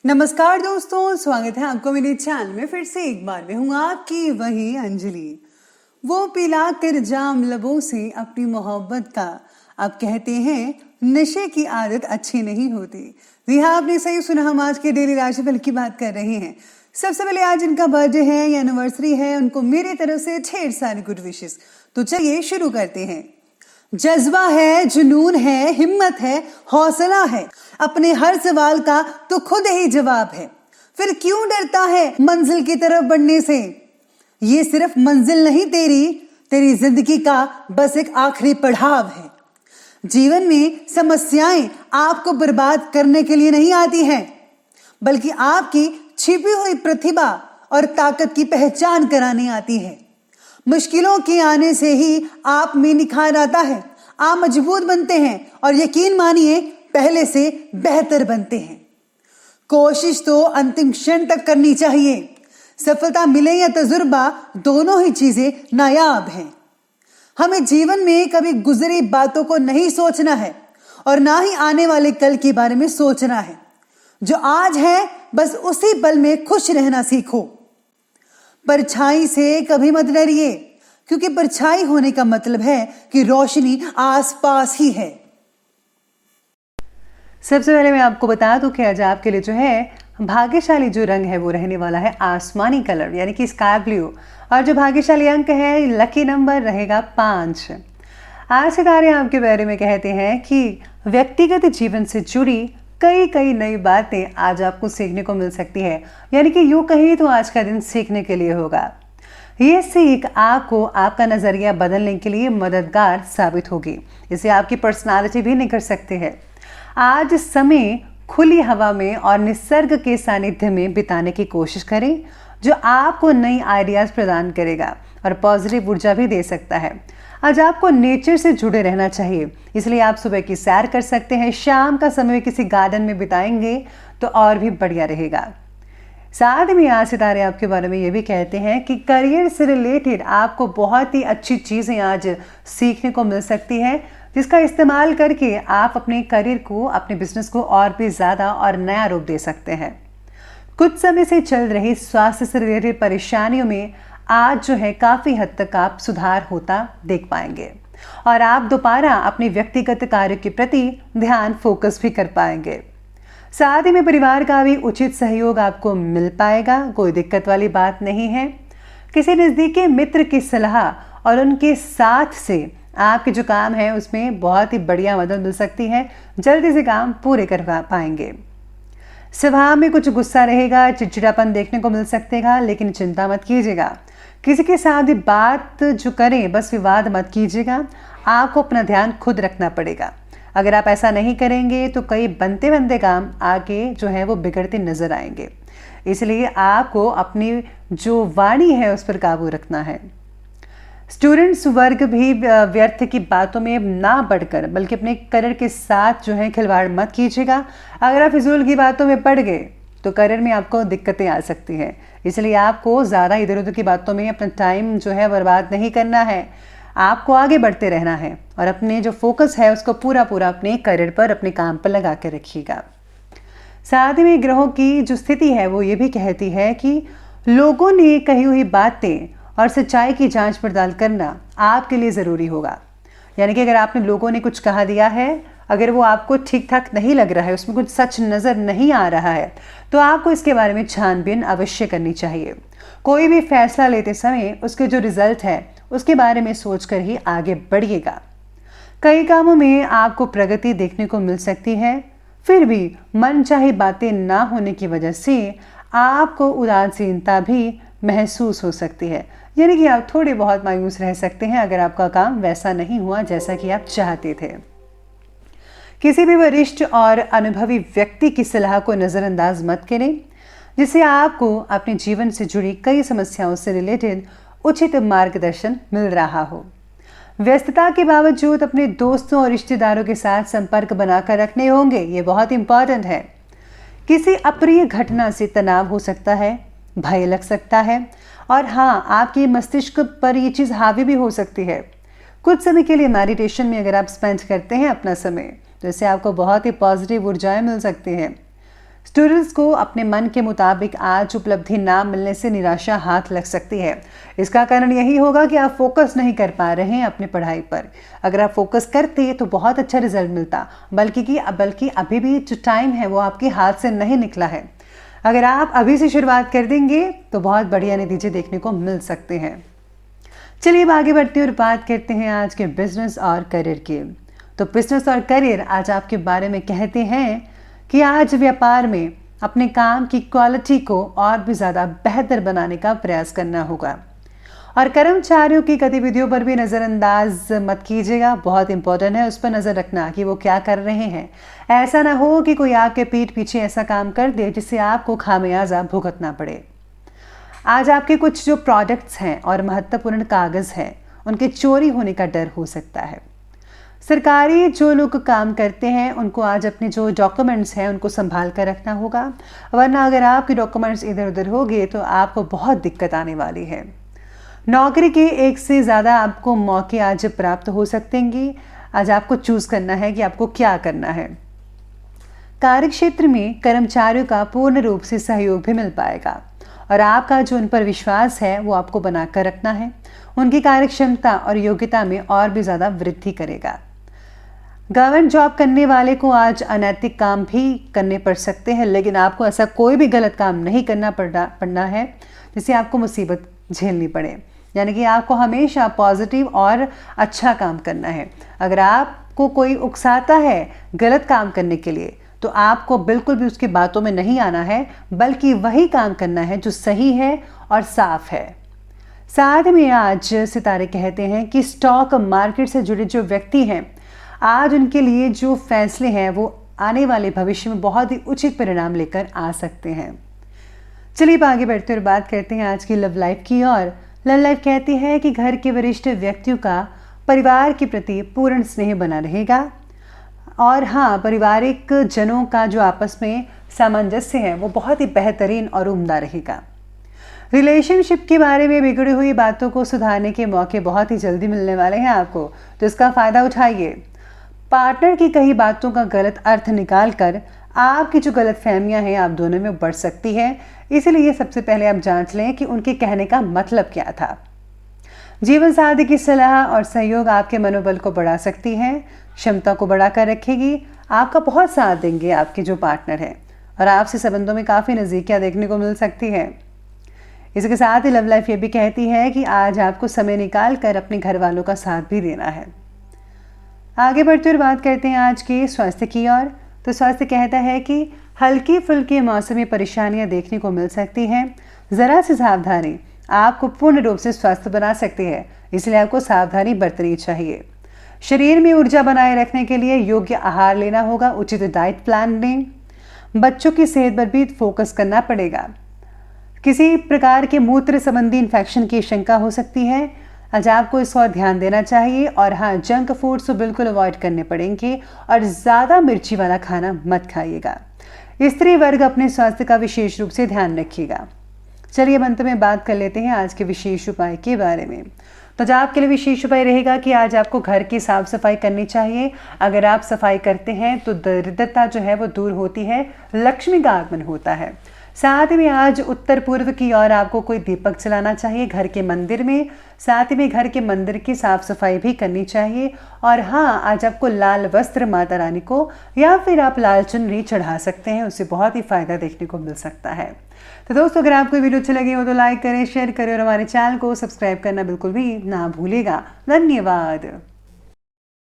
नमस्कार दोस्तों, स्वागत है आपको मेरे चैनल में। फिर से एक बार मैं हूँ आपकी वही अंजलि। वो पिला कर जाम लबों से अपनी मोहब्बत का, आप कहते हैं नशे की आदत अच्छी नहीं होती। जी हाँ, आपने सही सुना, हम आज के डेली राशिफल की बात कर रहे हैं। सबसे पहले आज इनका बर्थडे है या एनिवर्सरी है, उनको मेरी तरफ से ढेर सारी गुड विशेस। तो चलिए शुरू करते हैं। जज्बा है, जुनून है, हिम्मत है, हौसला है, अपने हर सवाल का तो खुद ही जवाब है। फिर क्यों डरता है मंजिल की तरफ बढ़ने से? ये सिर्फ मंजिल नहीं तेरी जिंदगी का बस एक आखिरी पड़ाव है। जीवन में समस्याएं आपको बर्बाद करने के लिए नहीं आती हैं, बल्कि आपकी छिपी हुई प्रतिभा और ताकत की पहचान कराने आती है। मुश्किलों के आने से ही आप में निखार आता है, आप मजबूत बनते हैं और यकीन मानिए पहले से बेहतर बनते हैं। कोशिश तो अंतिम क्षण तक करनी चाहिए। सफलता मिले या तजुर्बा, दोनों ही चीजें नायाब हैं। हमें जीवन में कभी गुजरी बातों को नहीं सोचना है और ना ही आने वाले कल के बारे में सोचना है। जो आज है बस उसी पल में खुश रहना सीखो। परछाई से कभी मत डरिए, क्योंकि परछाई होने का मतलब है कि रोशनी आसपास ही है। सबसे पहले मैं आपको बता दूं कि आज आपके लिए जो है भाग्यशाली जो रंग है वो रहने वाला है आसमानी कलर, यानी कि स्काई ब्लू। और जो भाग्यशाली अंक है, लकी नंबर रहेगा 5। आज सितारे आपके बारे में कहते हैं कि व्यक्तिगत जीवन से जुड़ी कई नई बातें आज आपको सीखने को मिल सकती है। यानी कि यूं कहीं तो आज का दिन सीखने के लिए होगा। ये सीख आपको आपका नजरिया बदलने के लिए मददगार साबित होगी। इसे आपकी पर्सनालिटी भी निखर सकती है। आज समय खुली हवा में और निसर्ग के सानिध्य में बिताने की कोशिश करें, जो आपको नई आइडियाज प्रदान करेगा और पॉजिटिव ऊर्जा भी दे सकता है। आज आपको नेचर से जुड़े रहना चाहिए, इसलिए आप सुबह की सैर कर सकते हैं। शाम का समय किसी गार्डन में बिताएंगे तो और भी बढ़िया रहेगा। साथ में आज सितारे आपके बारे में ये भी कहते हैं कि करियर से रिलेटेड आपको बहुत ही अच्छी चीज़ें आज सीखने को मिल सकती है, जिसका इस्तेमाल करके आप अपने करियर को, अपने बिजनेस को और भी ज़्यादा और नया रूप दे सकते हैं। कुछ समय से चल रही स्वास्थ्य से रिलेटेड परेशानियों में आज जो है काफ़ी हद तक आप सुधार होता देख पाएंगे और आप दोबारा अपने व्यक्तिगत कार्य के प्रति ध्यान फोकस भी कर पाएंगे। साथ ही में परिवार का भी उचित सहयोग आपको मिल पाएगा, कोई दिक्कत वाली बात नहीं है। किसी नज़दीकी मित्र की सलाह और उनके साथ से आपके जो काम है उसमें बहुत ही बढ़िया मदद मिल सकती है, जल्दी से काम पूरे कर पाएंगे। स्वभाव में कुछ गुस्सा रहेगा, चिड़चिड़ापन देखने को मिल सकेगा, लेकिन चिंता मत कीजिएगा। किसी के साथ भी बात जो करें बस विवाद मत कीजिएगा, आपको अपना ध्यान खुद रखना पड़ेगा। अगर आप ऐसा नहीं करेंगे तो कई बनते बनते काम आगे जो है वो बिगड़ते नजर आएंगे। इसलिए आपको अपनी जो वाणी है उस पर काबू रखना है। स्टूडेंट्स वर्ग भी व्यर्थ की बातों में ना बढ़कर बल्कि अपने करियर के साथ जो है खिलवाड़ मत कीजिएगा। अगर आप फिजूल की बातों में पड़ गए तो करियर में आपको दिक्कतें आ सकती हैं। इसलिए आपको ज़्यादा इधर उधर की बातों में अपना टाइम जो है बर्बाद नहीं करना है। आपको आगे बढ़ते रहना है और अपने जो फोकस है उसको पूरा अपने करियर पर, अपने काम पर लगा के रखिएगा। साथ ही में ग्रहों की जो स्थिति है वो ये भी कहती है कि लोगों ने कही हुई बातें और सच्चाई की जांच पड़ताल करना आपके लिए ज़रूरी होगा। यानी कि अगर आपने लोगों ने कुछ कहा दिया है, अगर वो आपको ठीक ठाक नहीं लग रहा है, उसमें कुछ सच नज़र नहीं आ रहा है, तो आपको इसके बारे में छानबीन अवश्य करनी चाहिए। कोई भी फैसला लेते समय उसके जो रिजल्ट है उसके बारे में सोचकर ही आगे बढ़िएगा। कई कामों में आपको प्रगति देखने को मिल सकती है, फिर भी मनचाही बातें ना होने की वजह से आपको उदासीनता भी महसूस हो सकती है। यानी कि आप थोड़े बहुत मायूस रह सकते हैं अगर आपका काम वैसा नहीं हुआ जैसा कि आप चाहते थे। किसी भी वरिष्ठ और अनुभवी व्यक्ति की सलाह को नज़रअंदाज मत करें, जिससे आपको अपने जीवन से जुड़ी कई समस्याओं से रिलेटेड उचित मार्गदर्शन मिल रहा हो। व्यस्तता के बावजूद अपने दोस्तों और रिश्तेदारों के साथ संपर्क बनाकर रखने होंगे, ये बहुत इंपॉर्टेंट है। किसी अप्रिय घटना से तनाव हो सकता है, भय लग सकता है और हाँ, आपके मस्तिष्क पर ये चीज़ हावी भी हो सकती है। कुछ समय के लिए मेडिटेशन में अगर आप स्पेंड करते हैं अपना समय, तो इससे आपको बहुत ही पॉजिटिव ऊर्जाएं मिल सकती हैं। स्टूडेंट्स को अपने मन के मुताबिक आज उपलब्धि ना मिलने से निराशा हाथ लग सकती है। इसका कारण यही होगा कि आप फोकस नहीं कर पा रहे हैं अपनी पढ़ाई पर। अगर आप फोकस करते तो बहुत अच्छा रिजल्ट मिलता, बल्कि अभी भी जो टाइम है वो आपके हाथ से नहीं निकला है। अगर आप अभी से शुरुआत कर देंगे तो बहुत बढ़िया नतीजे देखने को मिल सकते हैं। चलिए अब आगे बढ़ते हैं और बात करते हैं आज के बिजनेस और करियर की। तो बिजनेस और करियर आज आपके बारे में कहते हैं कि आज व्यापार में अपने काम की क्वालिटी को और भी ज़्यादा बेहतर बनाने का प्रयास करना होगा और कर्मचारियों की गतिविधियों पर भी नज़रअंदाज मत कीजिएगा। बहुत इंपॉर्टेंट है उस पर नज़र रखना कि वो क्या कर रहे हैं। ऐसा ना हो कि कोई आपके पीठ पीछे ऐसा काम कर दे जिससे आपको खामियाजा भुगतना पड़े। आज आपके कुछ जो प्रोडक्ट्स हैं और महत्वपूर्ण कागज़ हैं उनके चोरी होने का डर हो सकता है। सरकारी जो लोग काम करते हैं उनको आज अपने जो डॉक्यूमेंट्स हैं उनको संभाल कर रखना होगा, वरना अगर आपके डॉक्यूमेंट्स इधर उधर हो गए तो आपको बहुत दिक्कत आने वाली है। नौकरी के एक से ज़्यादा आपको मौके आज प्राप्त हो सकते हैं। आज आपको चूज़ करना है कि आपको क्या करना है। कार्यक्षेत्र में कर्मचारियों का पूर्ण रूप से सहयोग भी मिल पाएगा और आपका जो उन पर विश्वास है वो आपको बनाकर रखना है। उनकी कार्यक्षमता और योग्यता में और भी ज़्यादा वृद्धि करेगा। गवर्नमेंट जॉब करने वाले को आज अनैतिक काम भी करने पड़ सकते हैं, लेकिन आपको ऐसा कोई भी गलत काम नहीं करना पड़ना है जिससे आपको मुसीबत झेलनी पड़े। यानी कि आपको हमेशा पॉजिटिव और अच्छा काम करना है। अगर आपको कोई उकसाता है गलत काम करने के लिए तो आपको बिल्कुल भी उसकी बातों में नहीं आना है, बल्कि वही काम करना है जो सही है और साफ है। साथ में आज सितारे कहते हैं कि स्टॉक मार्केट से जुड़े जो व्यक्ति हैं आज उनके लिए जो फैसले हैं वो आने वाले भविष्य में बहुत ही उचित परिणाम लेकर आ सकते हैं। चलिए आगे बढ़ते और बात करते हैं आज की लव लाइफ की। और लव लाइफ कहती है कि घर के वरिष्ठ व्यक्तियों का परिवार के प्रति पूर्ण स्नेह बना रहेगा और हाँ, पारिवारिक जनों का जो आपस में सामंजस्य है वो बहुत ही बेहतरीन और उम्दा रहेगा। रिलेशनशिप के बारे में बिगड़ी हुई बातों को सुधारने के मौके बहुत ही जल्दी मिलने वाले हैं आपको, तो इसका फ़ायदा उठाइए। पार्टनर की कई बातों का गलत अर्थ निकाल कर आपकी जो गलत फहमियाँ हैं आप दोनों में बढ़ सकती है, इसलिए सबसे पहले आप जांच लें कि उनके कहने का मतलब क्या था। जीवन साथी की सलाह और सहयोग आपके मनोबल को बढ़ा सकती है, क्षमता को बढ़ाकर रखेगी। आपका बहुत साथ देंगे आपके जो पार्टनर हैं और आपसे संबंधों में काफ़ी नज़दीकियाँ देखने को मिल सकती है। इसके साथ ही लव लाइफ ये भी कहती है कि आज आपको समय निकाल कर अपने घर वालों का साथ भी देना है। आगे बढ़ते हुए बात करते हैं आज के स्वास्थ्य की ओर। तो स्वास्थ्य कहता है कि हल्की फुल्की मौसमी परेशानियां देखने को मिल सकती हैं। ज़रा सी सावधानी आपको पूर्ण रूप से स्वस्थ बना सकती है, इसलिए आपको सावधानी बरतनी चाहिए। शरीर में ऊर्जा बनाए रखने के लिए योग्य आहार लेना होगा, उचित डाइट प्लान लें। बच्चों की सेहत पर भी फोकस करना पड़ेगा। किसी प्रकार के मूत्र संबंधी इन्फेक्शन की शंका हो सकती है, आज आपको इस और ध्यान देना चाहिए। और हाँ, जंक फूड्स को बिल्कुल अवॉइड करने पड़ेंगे और ज़्यादा मिर्ची वाला खाना मत खाइएगा। स्त्री वर्ग अपने स्वास्थ्य का विशेष रूप से ध्यान रखिएगा। चलिए अंत में बात कर लेते हैं आज के विशेष उपाय के बारे में। तो जो आपके लिए विशेष उपाय रहेगा कि आज आपको घर की साफ सफाई करनी चाहिए। अगर आप सफाई करते हैं तो दरिद्रता जो है वो दूर होती है, लक्ष्मी का आगमन होता है। साथ में आज उत्तर पूर्व की ओर आपको कोई दीपक जलाना चाहिए घर के मंदिर में। साथ में घर के मंदिर की साफ सफाई भी करनी चाहिए। और हाँ, आज आपको लाल वस्त्र माता रानी को या फिर आप लाल चुनरी चढ़ा सकते हैं, उससे बहुत ही फायदा देखने को मिल सकता है। तो दोस्तों, अगर आपको वीडियो अच्छी लगी हो तो लाइक करें, शेयर करें और हमारे चैनल को सब्सक्राइब करना बिल्कुल भी ना भूलिएगा। धन्यवाद।